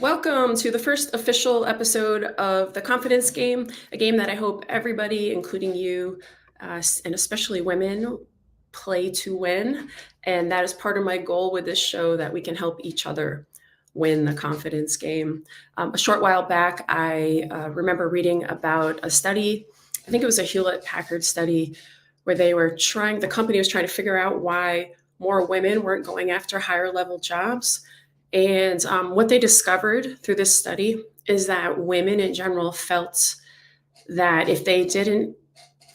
Welcome to the first official episode of the Confidence Game, a game that I hope everybody, including you, and especially women, play to win. And that is part of my goal with this show, that we can help each other win the confidence game. A short while back, I remember reading about a study. I think it was a Hewlett-Packard study where the company was trying to figure out why more women weren't going after higher level jobs. And what they discovered through this study is that women in general felt that if they didn't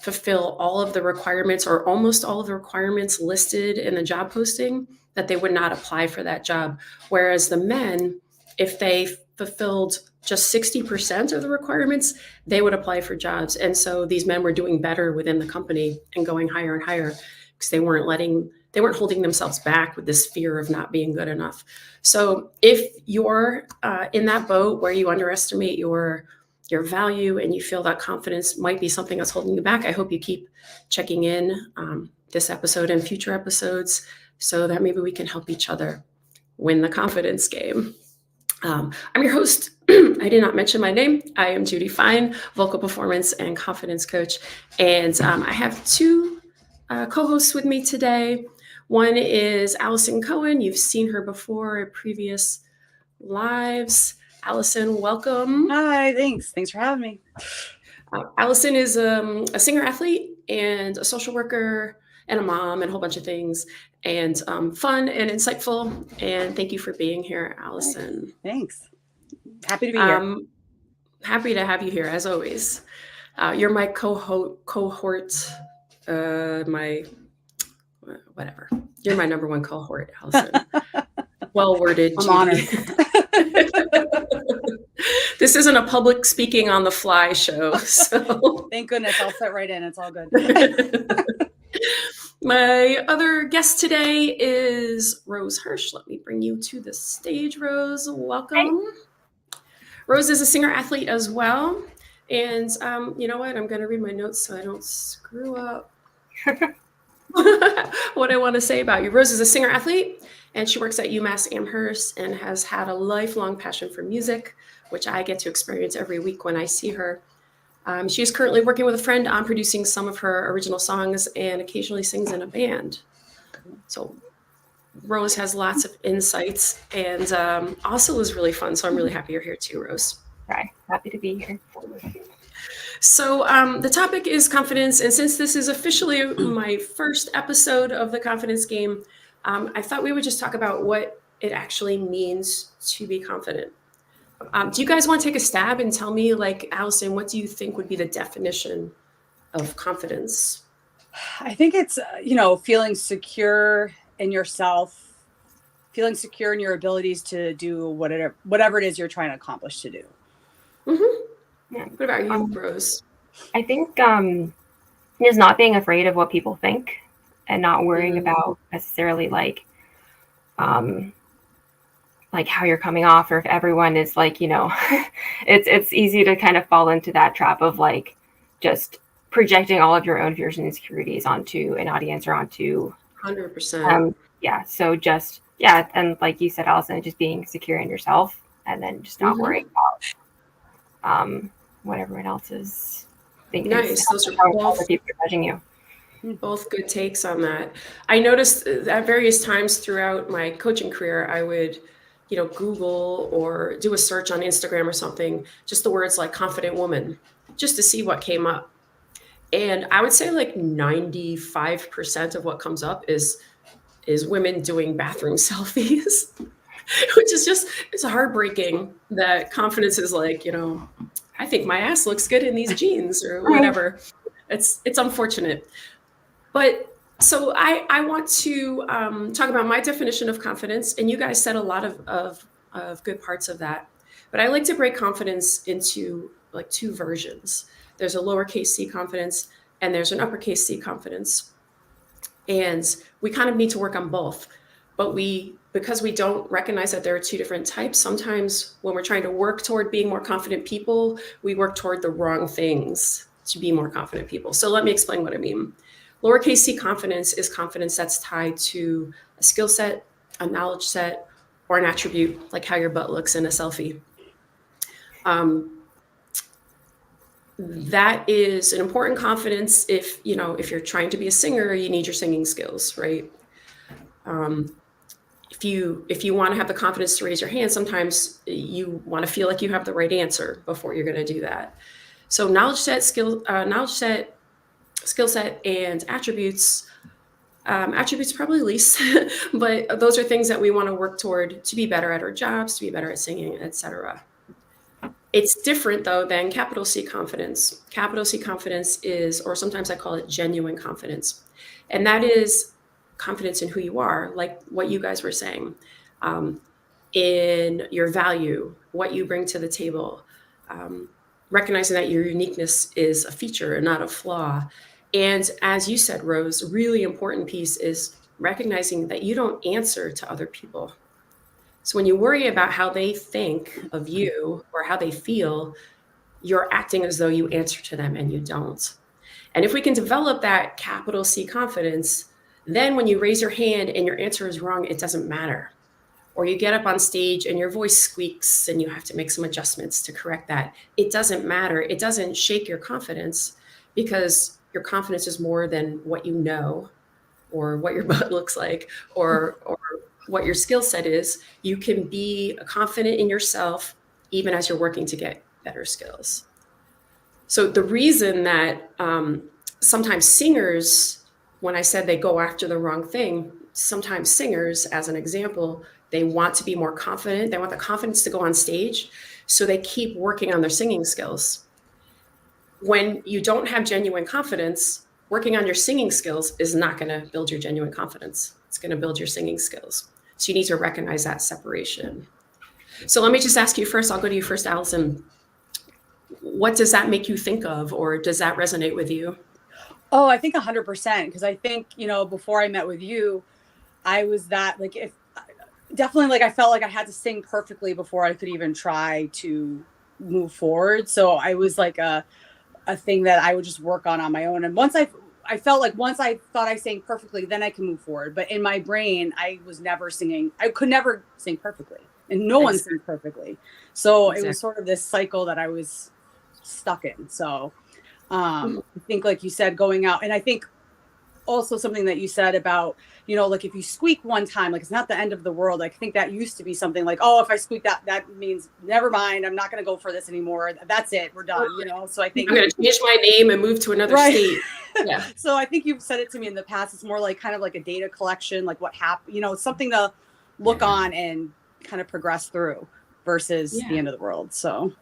fulfill all of the requirements or almost all of the requirements listed in the job posting, that they would not apply for that job. Whereas the men, if they fulfilled just 60% of the requirements, they would apply for jobs. And so these men were doing better within the company and going higher and higher because they weren't holding themselves back with this fear of not being good enough. So if you're in that boat where you underestimate your value and you feel that confidence might be something that's holding you back, I hope you keep checking in this episode and future episodes so that maybe we can help each other win the confidence game. I'm your host. I did not mention my name. I am Judy Fine, vocal performance and confidence coach. And I have two co-hosts with me today. One is Allison Cohen. You've seen her before in previous lives. Allison, welcome. Hi, thanks. Thanks for having me. Allison is a singer-athlete and a social worker and a mom and a whole bunch of things, and fun and insightful. And thank you for being here, Allison. Thanks. Happy to be here. Happy to have you here, as always. You're my cohort, whatever. You're my number one cohort, Allison. Well-worded. I'm honored. This isn't a public speaking on the fly show. So thank goodness. I'll fit right in. It's all good. My other guest today is Rose Hirsch. Let me bring you to the stage, Rose. Welcome. Hi. Rose is a singer-athlete as well. And you know what? I'm going to read my notes so I don't screw up what I want to say about you. Rose is a singer-athlete, and she works at UMass Amherst and has had a lifelong passion for music, which I get to experience every week when I see her. She is currently working with a friend on producing some of her original songs and occasionally sings in a band. So Rose has lots of insights and also is really fun. So I'm really happy you're here too, Rose. Hi, happy to be here. So the topic is confidence. And since this is officially my first episode of the confidence game, I thought we would just talk about what it actually means to be confident. Do you guys want to take a stab and tell me, like, Allison, what do you think would be the definition of confidence? I think it's, feeling secure in yourself, feeling secure in your abilities to do whatever it is you're trying to accomplish to do. Mm-hmm. Yeah. What about you, Rose? I think is not being afraid of what people think and not worrying about necessarily like how you're coming off, or if everyone is like, it's easy to kind of fall into that trap of like just projecting all of your own fears and insecurities onto an audience or onto 100%. So just, and like you said, Allison, just being secure in yourself and then just not worrying about what everyone else is thinking. Nice. Those are both people judging you. Both good takes on that. I noticed at various times throughout my coaching career, I would Google or do a search on Instagram or something, just the words like confident woman, just to see what came up. And I would say like 95% of what comes up is women doing bathroom selfies, which is it's heartbreaking that confidence is like, I think my ass looks good in these jeans or whatever. It's unfortunate. But so I want to talk about my definition of confidence, and you guys said a lot of good parts of that. But I like to break confidence into like two versions. There's a lowercase c confidence, and there's an uppercase C confidence. And we kind of need to work on both. But because we don't recognize that there are two different types, sometimes when we're trying to work toward being more confident people, we work toward the wrong things to be more confident people. So let me explain what I mean. Lowercase c confidence is confidence that's tied to a skill set, a knowledge set, or an attribute like how your butt looks in a selfie. That is an important confidence if you're trying to be a singer, you need your singing skills, right? If you want to have the confidence to raise your hand, sometimes you want to feel like you have the right answer before you're going to do that. So knowledge set, skill set, and attributes. Attributes probably least, but those are things that we want to work toward to be better at our jobs, to be better at singing, etc. It's different though than capital C confidence. Capital C confidence is, or sometimes I call it genuine confidence. And that is confidence in who you are, like what you guys were saying, in your value, what you bring to the table, recognizing that your uniqueness is a feature and not a flaw. And as you said, Rose, a really important piece is recognizing that you don't answer to other people. So when you worry about how they think of you or how they feel, you're acting as though you answer to them, and you don't. And if we can develop that capital C confidence, then when you raise your hand and your answer is wrong, it doesn't matter. Or you get up on stage and your voice squeaks and you have to make some adjustments to correct that. It doesn't matter. It doesn't shake your confidence, because your confidence is more than what you know or what your butt looks like or what your skill set is. You can be confident in yourself even as you're working to get better skills. So the reason that sometimes singers, when I said they go after the wrong thing, sometimes singers, as an example, they want to be more confident. They want the confidence to go on stage. So they keep working on their singing skills. When you don't have genuine confidence, working on your singing skills is not going to build your genuine confidence. It's going to build your singing skills. So you need to recognize that separation. So let me just ask you first, I'll go to you first, Allison. What does that make you think of, or does that resonate with you? Oh, I think 100%. Because I think, before I met with you, I was that definitely I felt like I had to sing perfectly before I could even try to move forward. So I was like a thing that I would just work on my own. And once I felt like once I thought I sang perfectly, then I can move forward. But in my brain, I was never singing. I could never sing perfectly, and no one sings perfectly. So It was sort of this cycle that I was stuck in. So I think, like you said, going out, and I think also something that you said about, if you squeak one time, it's not the end of the world. I think that used to be something like, oh, if I squeak that means never mind. I'm not going to go for this anymore. That's it. We're done. So I think I'm going to change my name and move to another state. Yeah. So I think you've said it to me in the past. It's more like kind of like a data collection, like what happened, it's something to look on and kind of progress through versus the end of the world. So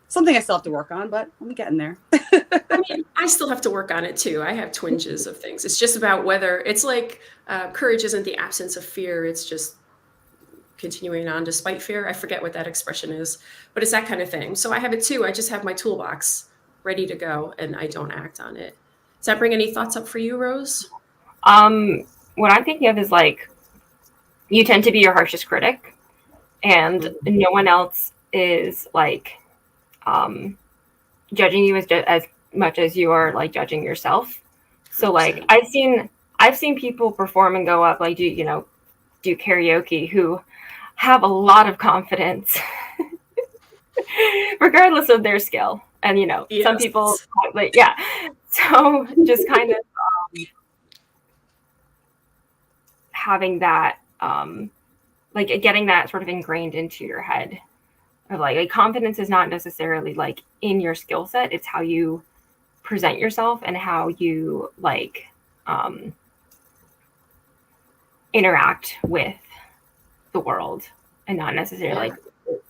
something I still have to work on, but I'm getting there. I mean, I still have to work on it too. I have twinges of things. It's just about whether it's like courage isn't the absence of fear. It's just continuing on despite fear. I forget what that expression is, but it's that kind of thing. So I have it too. I just have my toolbox ready to go and I don't act on it. Does that bring any thoughts up for you, Rose? What I'm thinking of is you tend to be your harshest critic, and no one else is judging you as much as you are judging yourself. So I've seen people perform and go up do karaoke who have a lot of confidence regardless of their skill. And some people so just kind of having that getting that sort of ingrained into your head of confidence is not necessarily in your skill set. It's how you present yourself and how you interact with the world, and not necessarily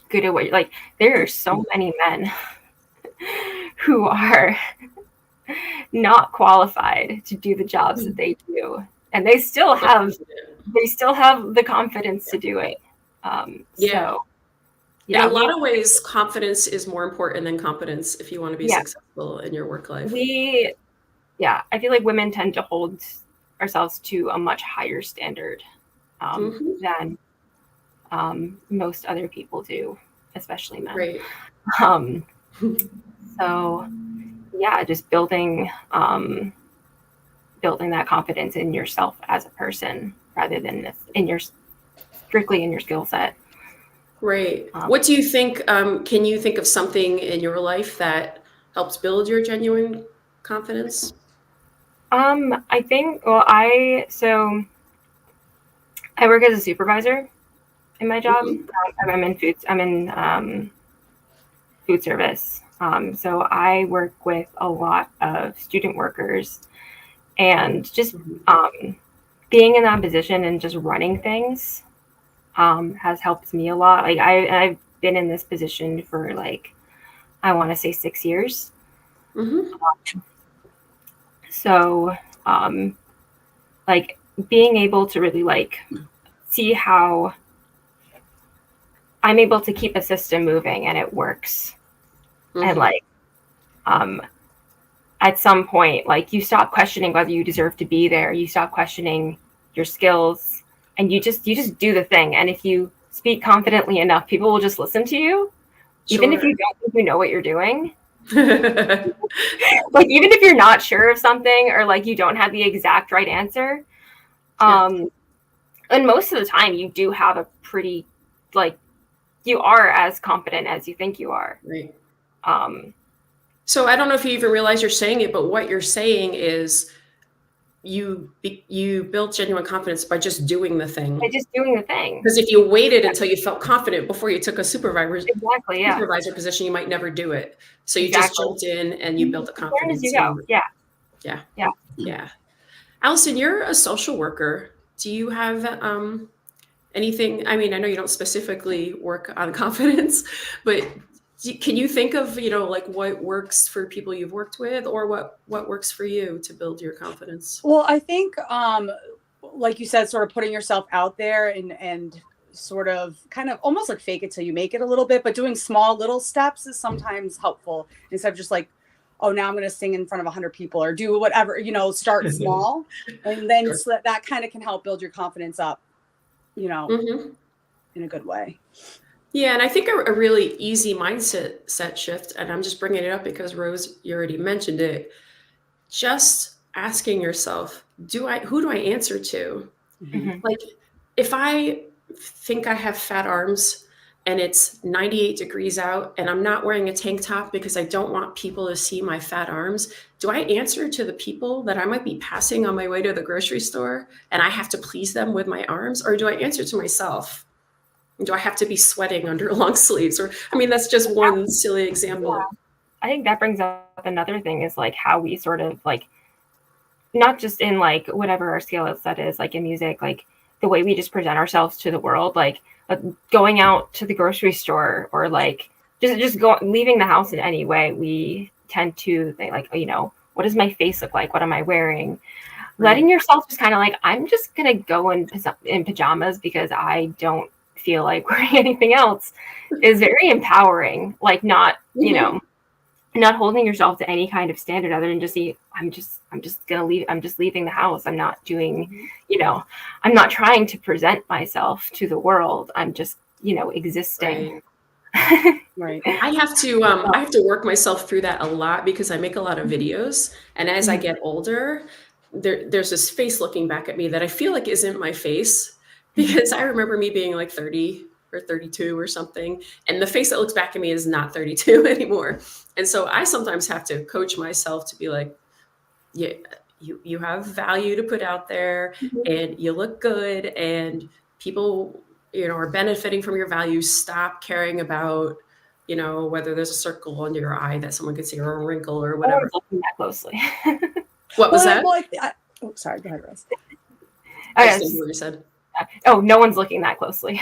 good at what there are so many men who are not qualified to do the jobs that they do, and they still have the confidence to do it. So in a lot of ways, confidence is more important than competence if you want to be successful in your work life. I feel like women tend to hold ourselves to a much higher standard than most other people do, especially men. Right. So just building that confidence in yourself as a person rather than in your strictly in your skill set. Right. What do you think? Can you think of something in your life that helps build your genuine confidence? I think, well, I work as a supervisor in my job. I'm in food service. So I work with a lot of student workers, and just being in that position and just running things has helped me a lot. Like I've been in this position for like, I want to say 6 years. So like being able to really like see how I'm able to keep a system moving and it works. And like at some point, like you stop questioning whether you deserve to be there. You stop questioning your skills, and you just do the thing. And if you speak confidently enough, people will just listen to you, even if you don't think you know what you're doing. Like even if you're not sure of something, or like you don't have the exact right answer. And most of the time you do have a pretty, like, you are as confident as you think you are. Right. So I don't know if you even realize you're saying it, but what you're saying is you built genuine confidence by just doing the thing. By just doing the thing. Because if you waited until you felt confident before you took a supervisor position, you might never do it. So you just jumped in and you built a confidence. Yeah. Allison, you're a social worker. Do you have anything? I mean, I know you don't specifically work on confidence, but can you think of, like what works for people you've worked with, or what works for you to build your confidence? Well, I think, like you said, sort of putting yourself out there and sort of kind of almost like fake it till you make it a little bit, but doing small little steps is sometimes helpful instead of just like, oh, now I'm going to sing in front of 100 people or do whatever, start small. And then so that kind of can help build your confidence up, in a good way. Yeah, and I think a really easy mindset shift, and I'm just bringing it up because Rose, you already mentioned it, just asking yourself, who do I answer to? Like, if I think I have fat arms and it's 98 degrees out and I'm not wearing a tank top because I don't want people to see my fat arms, do I answer to the people that I might be passing on my way to the grocery store and I have to please them with my arms? Or do I answer to myself? Do I have to be sweating under long sleeves? Or, I mean, that's just one silly example. Yeah. I think that brings up another thing is like how we sort of like, not just in like whatever our skill set is, like in music, like the way we just present ourselves to the world, like going out to the grocery store or like just leaving the house in any way. We tend to think like, what does my face look like? What am I wearing? Right. Letting yourself just kind of like, I'm just going to go in pajamas because I don't feel like wearing anything else is very empowering. Like not, not holding yourself to any kind of standard other than just I'm just gonna leave. I'm just leaving the house. I'm not doing, I'm not trying to present myself to the world. I'm just, existing. Right. I have to work myself through that a lot because I make a lot of videos, and as I get older, there's this face looking back at me that I feel like isn't my face, because I remember me being like 30 or 32 or something, and the face that looks back at me is not 32 anymore. And so I sometimes have to coach myself to be like, yeah, you have value to put out there, and you look good, and people, are benefiting from your values. Stop caring about, whether there's a circle under your eye that someone can see or a wrinkle or whatever. Looking that closely. What was that? Sorry, go ahead, Rose. I just didn't hear what you said. Oh, no one's looking that closely.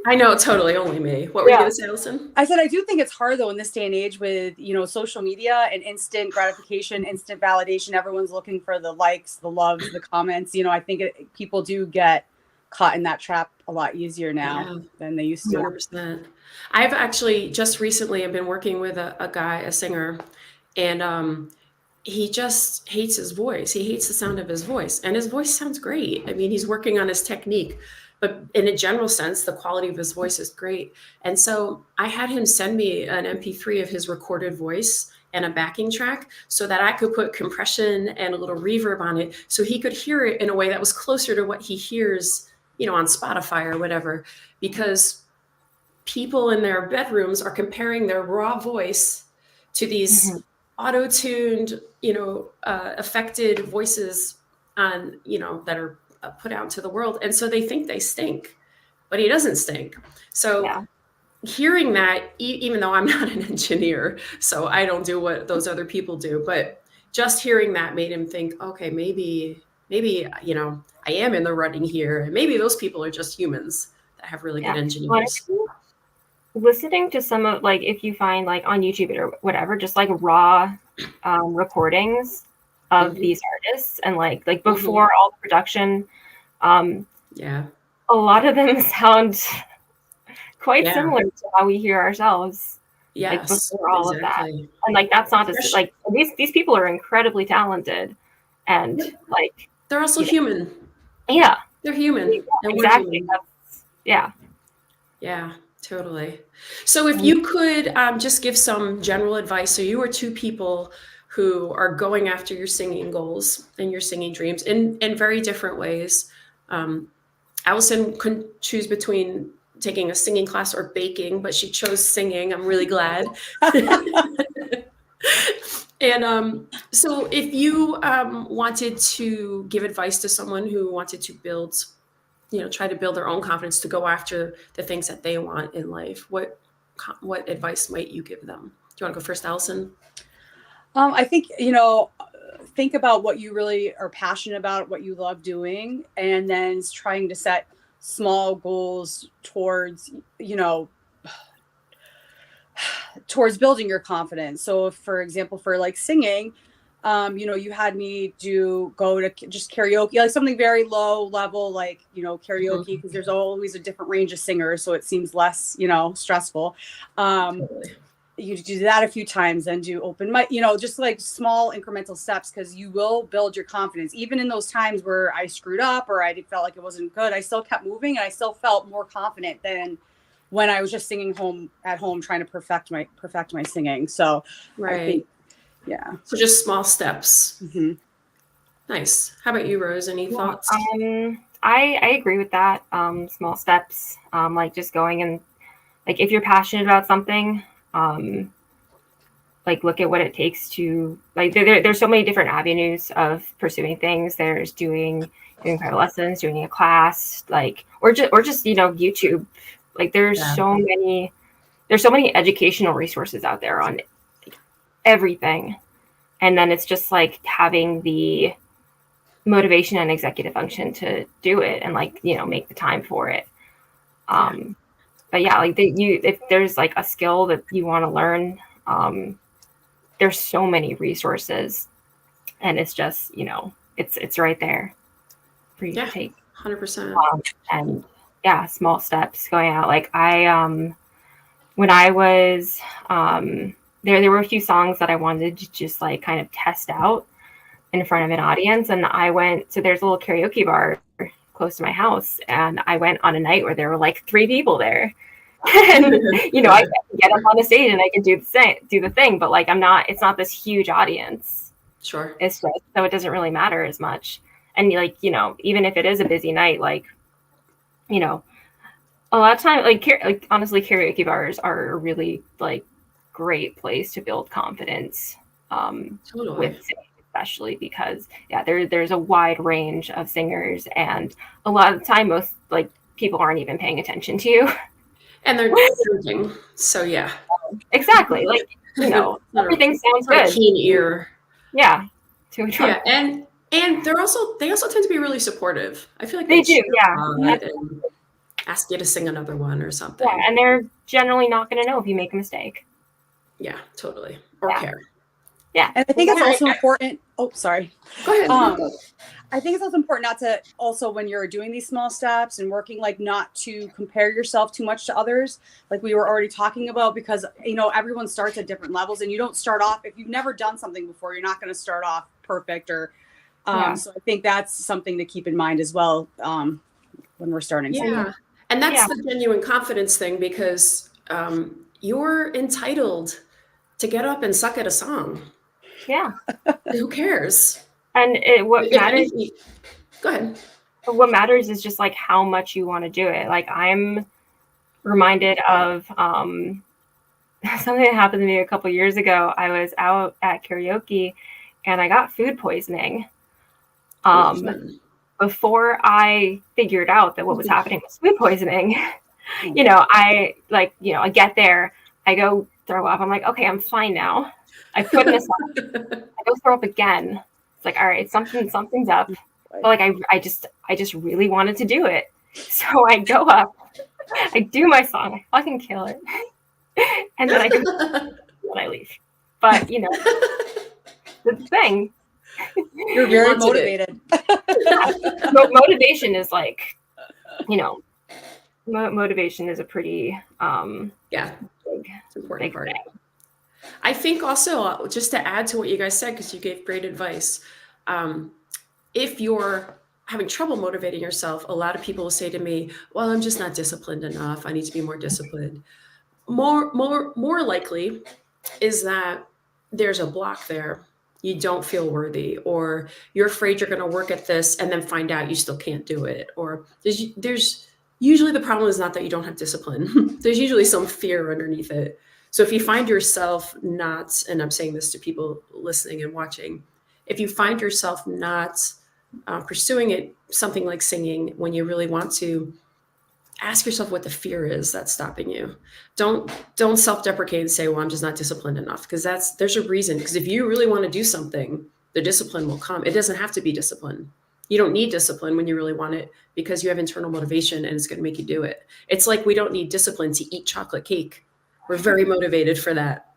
I know, totally, only me. What were you going to say, Allison? I said I do think it's hard though in this day and age with social media and instant gratification, instant validation. Everyone's looking for the likes, the loves, the comments. I think people do get caught in that trap a lot easier now than they used to. 100%. I've actually just recently I've been working with a guy, a singer, and he just hates his voice. He hates the sound of his voice, and his voice sounds great. I mean, he's working on his technique, but in a general sense, the quality of his voice is great. And so I had him send me an MP3 of his recorded voice and a backing track so that I could put compression and a little reverb on it so he could hear it in a way that was closer to what he hears on Spotify or whatever, because people in their bedrooms are comparing their raw voice to these auto-tuned, affected voices on, that are put out to the world. And so they think they stink, but he doesn't stink. So hearing that, even though I'm not an engineer, so I don't do what those other people do, but just hearing that made him think, okay, maybe, I am in the running here. And maybe those people are just humans that have really good engineers. Listening to some of, like, if you find like on YouTube or whatever, just like raw recordings of these artists, and like before all the production, a lot of them sound quite similar to how we hear ourselves. Yes, like before all of that. And like that's not just like these people are incredibly talented, and like they're also human. Yeah, they're human. Yeah, exactly. Yeah, totally. So if you could just give some general advice, so you are two people who are going after your singing goals and your singing dreams in very different ways. Allison couldn't choose between taking a singing class or baking, but she chose singing. I'm really glad. And so if you wanted to give advice to someone who wanted to build, try to build their own confidence to go after the things that they want in life, what advice might you give them? Do you want to go first, Allison? I think, think about what you really are passionate about, what you love doing, and then trying to set small goals towards, towards building your confidence. So if, for example, for like singing, you had me go to just karaoke, like something very low level, like, karaoke, because there's always a different range of singers. So it seems less, stressful. Totally. You do that a few times and do open mic, just like small incremental steps, because you will build your confidence. Even in those times where I screwed up or I felt like it wasn't good, I still kept moving and I still felt more confident than when I was just singing at home, trying to perfect my singing. So right. I think, yeah. So just small steps. Nice. How about you, Rose? Any thoughts? I agree with that. Small steps, like just going and like, if you're passionate about something, like look at what it takes to, like, there's so many different avenues of pursuing things. There's doing private lessons, doing a class, like, or just, YouTube. Like there's so many educational resources out there on everything. And then it's just like having the motivation and executive function to do it and like, make the time for it. But yeah, like if there's like a skill that you want to learn, there's so many resources, and it's just, it's right there for you to take. 100%. And yeah, small steps going out. Like when I was, there were a few songs that I wanted to just like kind of test out in front of an audience. And I went to, there's a little karaoke bar close to my house, and I went on a night where there were like 3 people there. And I can get up on the stage and I can do the thing, but like it's not this huge audience. Sure. It's just, so it doesn't really matter as much. And like, even if it is a busy night, like, a lot of time, like honestly, karaoke bars are a really like great place to build confidence. Totally. With singing, especially because there's a wide range of singers, and a lot of the time most like people aren't even paying attention to you. And they're drinking. So yeah. Exactly. Like, everything sounds good. A keen ear. Yeah. Yeah. And they also tend to be really supportive. I feel like they do. Yeah. And ask you to sing another one or something. Yeah. And they're generally not going to know if you make a mistake. Yeah, totally. Or care. Yeah. And I think it's also important. Oh, sorry. Go ahead. I think it's also important not to also, when you're doing these small steps and working, like not to compare yourself too much to others, like we were already talking about, because, everyone starts at different levels, and you don't start off, if you've never done something before, you're not going to start off perfect or, so I think that's something to keep in mind as well, when we're starting. Yeah. And that's the genuine confidence thing, because you're entitled to get up and suck at a song. Yeah. Who cares? And what matters. Go ahead. what matters is just like how much you want to do it. Like I'm reminded of something that happened to me a couple years ago. I was out at karaoke and I got food poisoning. Before I figured out that what was happening was food poisoning, I get there, I go throw up. I'm like, okay, I'm fine now. I put in this, I go throw up again. It's like, all right, something's up. But like, I just really wanted to do it. So I go up, I do my song, I fucking kill it. And then I go when I leave. But the thing. You're very motivated. Motivation is like, motivation is a pretty important part. I think also, just to add to what you guys said, because you gave great advice, if you're having trouble motivating yourself, a lot of people will say to me, well, I'm just not disciplined enough. I need to be more disciplined. More likely is that there's a block there. You don't feel worthy, or you're afraid you're going to work at this and then find out you still can't do it. Or there's usually, the problem is not that you don't have discipline. There's usually some fear underneath it. So if you find yourself not, and I'm saying this to people listening and watching, if you find yourself not pursuing it, something like singing, when you really want to, ask yourself what the fear is that's stopping you. Don't self-deprecate and say, well, I'm just not disciplined enough, because there's a reason. Because if you really want to do something, the discipline will come. It doesn't have to be discipline. You don't need discipline when you really want it, because you have internal motivation and it's going to make you do it. It's like we don't need discipline to eat chocolate cake. We're very motivated for that,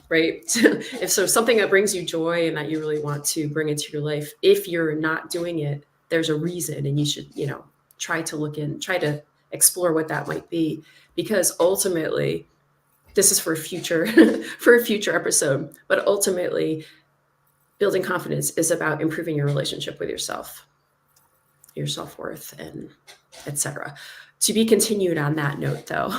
right? If so, something that brings you joy and that you really want to bring into your life, if you're not doing it, there's a reason, and you should, try to explore what that might be, because ultimately, this is for a future episode, but ultimately, building confidence is about improving your relationship with yourself, your self-worth, and etc. To be continued on that note, though.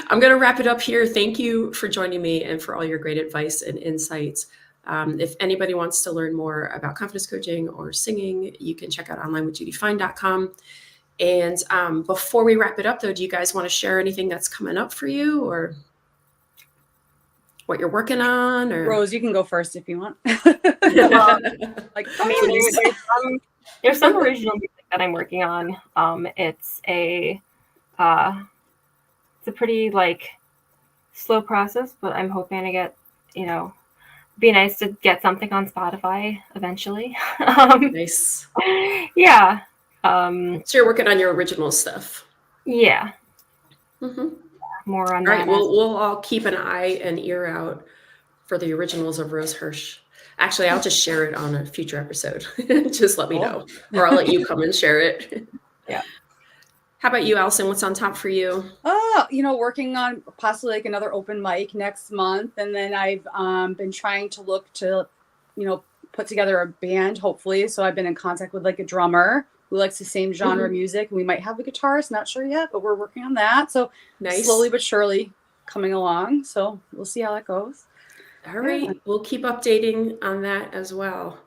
I'm going to wrap it up here. Thank you for joining me and for all your great advice and insights. If anybody wants to learn more about confidence coaching or singing, you can check out onlinewithjudyfine.com. And before we wrap it up, though, do you guys want to share anything that's coming up for you, or what you're working on? Or Rose, you can go first if you want. There's some original music that I'm working on. It's a pretty slow process, but I'm hoping to get, be nice to get something on Spotify eventually. Nice. Yeah. So you're working on your original stuff. Yeah. Mm-hmm. More on all that. Right. We'll all keep an eye and ear out for the originals of Rose Hirsch. Actually, I'll just share it on a future episode. Just let me know, or I'll let you come and share it. Yeah. How about you, Allison? What's on top for you? Working on possibly another open mic next month. And then I've been trying to look to, put together a band, hopefully. So I've been in contact with a drummer who likes the same genre music. And we might have a guitarist, not sure yet, but we're working on that. So nice. Slowly but surely coming along. So we'll see how that goes. All right. We'll keep updating on that as well.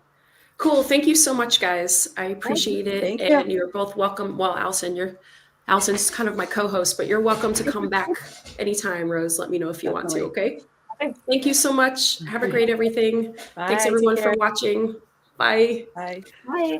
Cool. Thank you so much, guys. I appreciate it. Thank you. And you're both welcome. Well, Allison's kind of my co-host, but you're welcome to come back anytime, Rose. Let me know if you want to, okay? Thank you so much. Have a great everything. Bye. Thanks, everyone, for watching. Bye. Bye. Bye.